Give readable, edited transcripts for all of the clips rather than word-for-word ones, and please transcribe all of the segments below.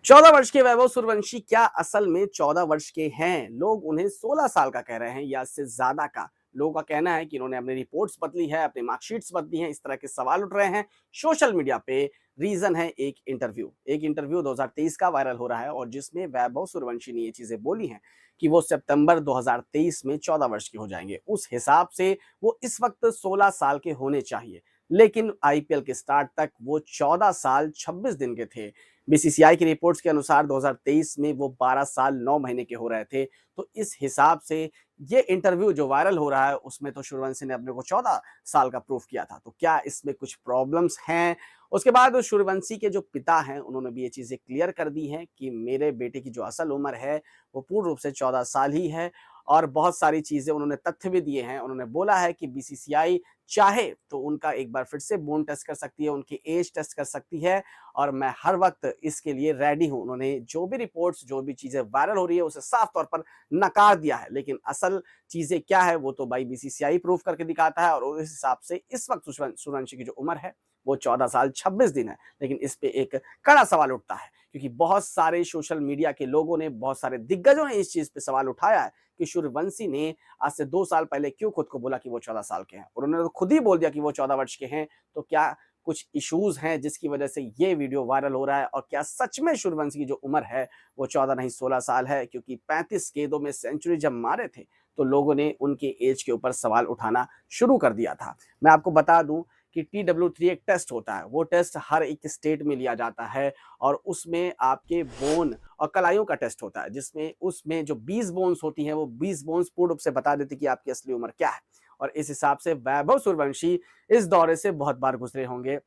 14 वर्ष के वैभव सूर्यवंशी क्या असल में 14 वर्ष के हैं? लोग उन्हें 16 साल का कह रहे हैं या इससे ज़्यादा का। लोगों का कहना है कि इन्होंने अपनी रिपोर्ट्स बदली है, अपनी मार्कशीट्स बदली हैं, इस तरह के सवाल उठ रहे हैं। सोशल मीडिया पे रीज़न है एक इंटरव्यू। एक इंटरव्यू 2023 का वायरल हो रहा है और जिसमें वैभव सूर्यवंशी ने ये चीज़ें बोली हैं कि वो सितंबर 2023 में 14 वर्ष के हो जाएँगे। उस हिसाब से वो इस वक़्त 16 साल के होने चाहिए। लेकिन आईपीएल के स्टार्ट तक वो 14 साल 26 दिन के थे। बीसीसीआई की रिपोर्ट्स के अनुसार 2023 में वो 12 साल 9 महीने के हो रहे थे। तो इस हिसाब से ये इंटरव्यू जो वायरल हो रहा है उसमें तो सूर्यवंशी ने अपने को 14 साल का प्रूफ किया था। तो क्या इसमें कुछ प्रॉब्लम्स हैं? उसके बाद सूर्यवंशी के जो पिता हैं उन्होंने भी ये चीज़ें क्लियर कर दी हैं कि मेरे बेटे की जो असल उम्र है वो पूर्ण रूप से 14 साल ही है और बहुत सारी चीज़ें उन्होंने तथ्य भी दिए हैं। उन्होंने बोला है कि बीसीसीआई चाहे तो उनका एक बार फिर से बोन टेस्ट कर सकती है, उनकी एज टेस्ट कर सकती है और मैं हर वक्त इसके लिए रेडी हूं। उन्होंने जो भी रिपोर्ट्स जो भी चीजें वायरल हो रही है उसे साफ तौर पर नकार दिया है, लेकिन असल चीजें क्या है वो तो भाई बीसीसीआई प्रूव करके दिखाता है और उस हिसाब से इस वक्त सूर्यवंशी की जो उम्र है वो 14 साल 26 दिन है। लेकिन इस पे एक कड़ा सवाल उठता है क्योंकि बहुत सारे सोशल मीडिया के लोगों ने, बहुत सारे दिग्गजों ने इस चीज पे सवाल उठाया है कि सूर्यवंशी ने आज से 2 साल पहले क्यों खुद को बोला कि वो 14 साल के हैं। और उन्होंने तो खुद ही बोल दिया कि वो 14 वर्ष के हैं। तो क्या कुछ इश्यूज हैं जिसकी वजह से ये वीडियो वायरल हो रहा है? और क्या सच में सूर्यवंशी की जो उम्र है वो 14 नहीं 16 साल है? क्योंकि 35 गेंदों में सेंचुरी जब मारे थे तो लोगों ने उनके एज के ऊपर सवाल उठाना शुरू कर दिया था। मैं आपको बता दूं कि TW3 एक टेस्ट होता है। वो टेस्ट हर एक स्टेट में लिया जाता है और उसमें आपके बोन और कलाइयों का टेस्ट होता है, जिसमें उसमें जो 20 बोन्स होती हैं वो 20 बोन्स पूर्ण रूप से बता देती कि आपकी असली उम्र क्या है। और इस हिसाब से वैभव सूर्यवंशी इस दौरे से बहुत बार गुजरे होंगे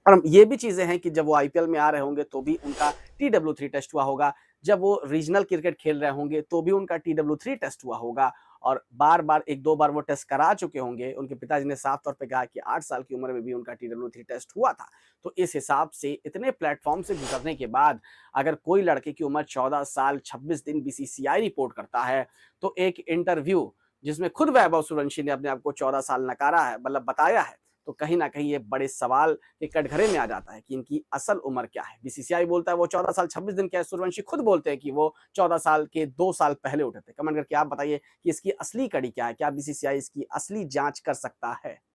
और ये भी चीजें हैं कि जब वो आईपीएल में आ रहे होंगे तो भी उनका TW3 टेस्ट हुआ होगा। जब वो रीजनल क्रिकेट खेल रहे होंगे तो भी उनका TW3 टेस्ट हुआ होगा और बार बार एक दो बार वो टेस्ट करा चुके होंगे। उनके पिताजी ने साफ तौर पे कहा कि 8 साल की उम्र में भी उनका TW3 टेस्ट हुआ था। तो इस हिसाब से इतने प्लेटफॉर्म से गुजरने के बाद अगर कोई लड़के की उम्र 14 साल 26 दिन बीसीसीआई रिपोर्ट करता है तो एक इंटरव्यू जिसमें खुद वैभव सूर्यवंशी ने अपने आप को 14 साल नकारा है, मतलब बताया है, तो कहीं न कहीं ये बड़े सवाल के कटघरे में आ जाता है कि इनकी असल उम्र क्या है? बीसीसीआई बोलता है वो 14 साल 26 दिन के हैं, सूर्यवंशी खुद बोलते हैं कि वो 14 साल के 2 साल पहले उठे थे। कमेंट करके आप बताइए कि इसकी असली कड़ी क्या है? क्या बीसीसीआई इसकी असली जाँच कर सकता है?